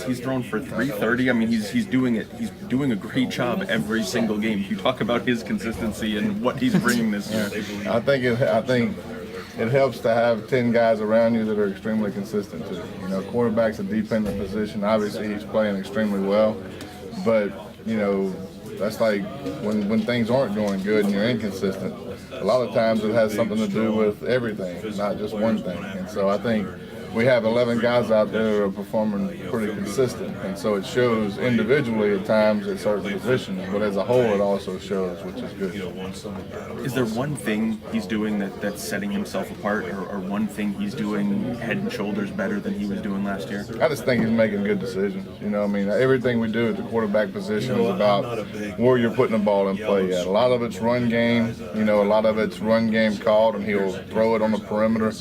he's thrown for 330. I mean, he's doing it. He's doing a great job every single game. You talk about his consistency and what he's bringing this year. I think it helps to have 10 guys around you that are extremely consistent too. You know, quarterback's a dependent position. Obviously, he's playing extremely well, but you know, that's like when things aren't going good and you're inconsistent. A lot of times it has something to do with everything, not just one thing. And so I think we have 11 guys out there that are performing pretty consistent, and so it shows individually at times at certain positions, but as a whole it also shows, which is good. Is there one thing he's doing that's setting himself apart, or one thing he's doing head and shoulders better than he was doing last year? I just think he's making good decisions. You know, I mean, everything we do at the quarterback position is about where you're putting the ball in play at. A lot of it's run game, you know, a lot of it's run game called, and he'll throw it on the perimeter.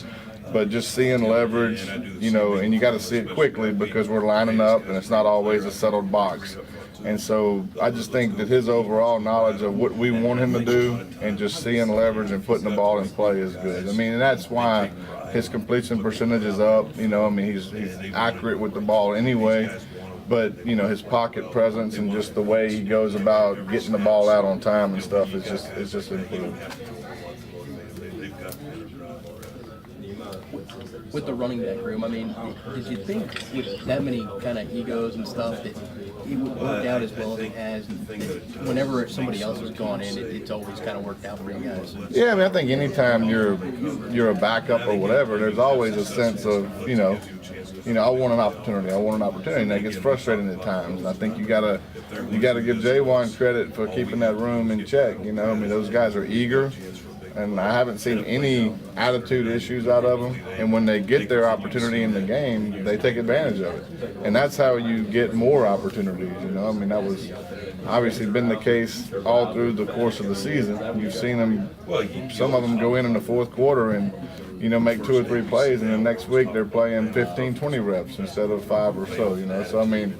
But just seeing leverage, you know, and you got to see it quickly because we're lining up and it's not always a settled box. And so I just think that his overall knowledge of what we want him to do and just seeing leverage and putting the ball in play is good. I mean, and that's why his completion percentage is up. You know, I mean, he's accurate with the ball anyway. But, you know, his pocket presence and just the way he goes about getting the ball out on time and stuff is just improved. With the running back room, I mean, did you think with that many kind of egos and stuff that it would work out as well as it has? Whenever somebody else has gone in, it's always kind of worked out for you guys. Yeah, I mean, I think anytime you're a backup or whatever, there's always a sense of, you know, I want an opportunity, and that gets frustrating at times. And I think you gotta give Jaywan credit for keeping that room in check. You know, I mean, those guys are eager. And I haven't seen any attitude issues out of them. And when they get their opportunity in the game, they take advantage of it. And that's how you get more opportunities, you know. I mean, that was obviously been the case all through the course of the season. You've seen them, some of them go in the fourth quarter and, you know, make 2 or 3 plays, and the next week they're playing 15, 20 reps instead of 5 or so, you know. So, I mean,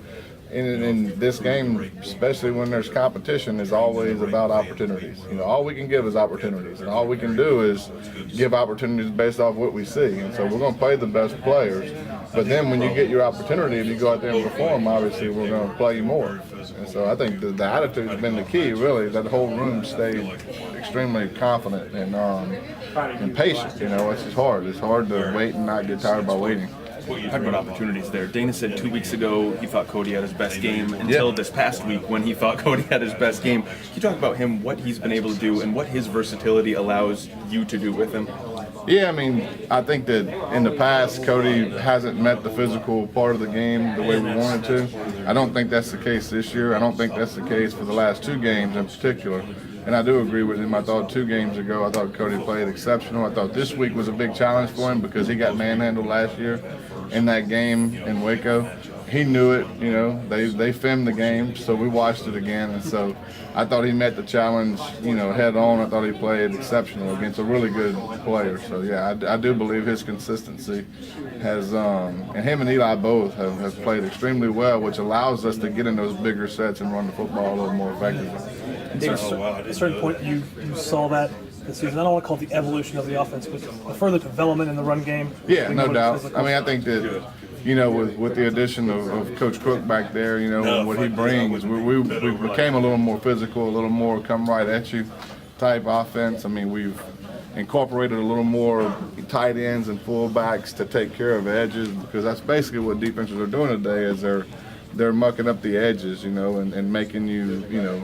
in this game, especially when there's competition, is always about opportunities. You know, all we can give is opportunities, and all we can do is give opportunities based off what we see. And so we're going to play the best players. But then when you get your opportunity, if you go out there and perform, obviously we're going to play you more. And so I think the attitude has been the key, really. That whole room stayed extremely confident and patient. You know, it's just hard. It's hard to wait and not get tired by waiting. Talk about opportunities there. Dana said 2 weeks ago he thought Cody had his best game until this past week when he thought Cody had his best game. Can you talk about him, what he's been able to do, and what his versatility allows you to do with him? Yeah, I mean, I think that in the past, Cody hasn't met the physical part of the game the way we wanted to. I don't think that's the case this year. I don't think that's the case for the last 2 games in particular. And I do agree with him. I thought 2 games ago, I thought Cody played exceptional. I thought this week was a big challenge for him because he got manhandled last year in that game in Waco. He knew it, you know, they filmed the game, so we watched it again, and so I thought he met the challenge, you know, head on. I thought he played exceptional against a really good player. So yeah, I do believe his consistency has, and him and Eli both have played extremely well, which allows us to get in those bigger sets and run the football a little more effectively. At a certain point, you saw that this season. I don't want to call it the evolution of the offense, but the further development in the run game. Yeah, no doubt. I mean, I think that, you know, with the addition of Coach Cook back there, you know, and what he brings, we became a little more physical, a little more come right at you type offense. I mean, we've incorporated a little more tight ends and fullbacks to take care of edges, because that's basically what defenses are doing today, is they're mucking up the edges, you know, and making you know,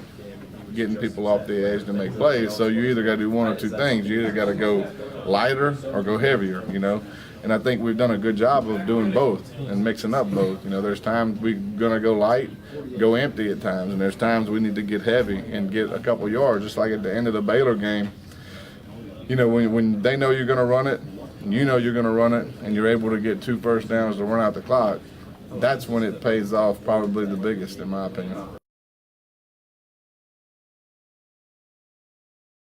getting people off the edge to make plays. So you either got to do one or 2 things. You either got to go lighter or go heavier, you know. And I think we've done a good job of doing both and mixing up both. You know, there's times we're going to go light, go empty at times, and there's times we need to get heavy and get a couple yards, just like at the end of the Baylor game. You know, when they know you're going to run it, and you know you're going to run it, and you're able to get 2 first downs to run out the clock, that's when it pays off probably the biggest, in my opinion.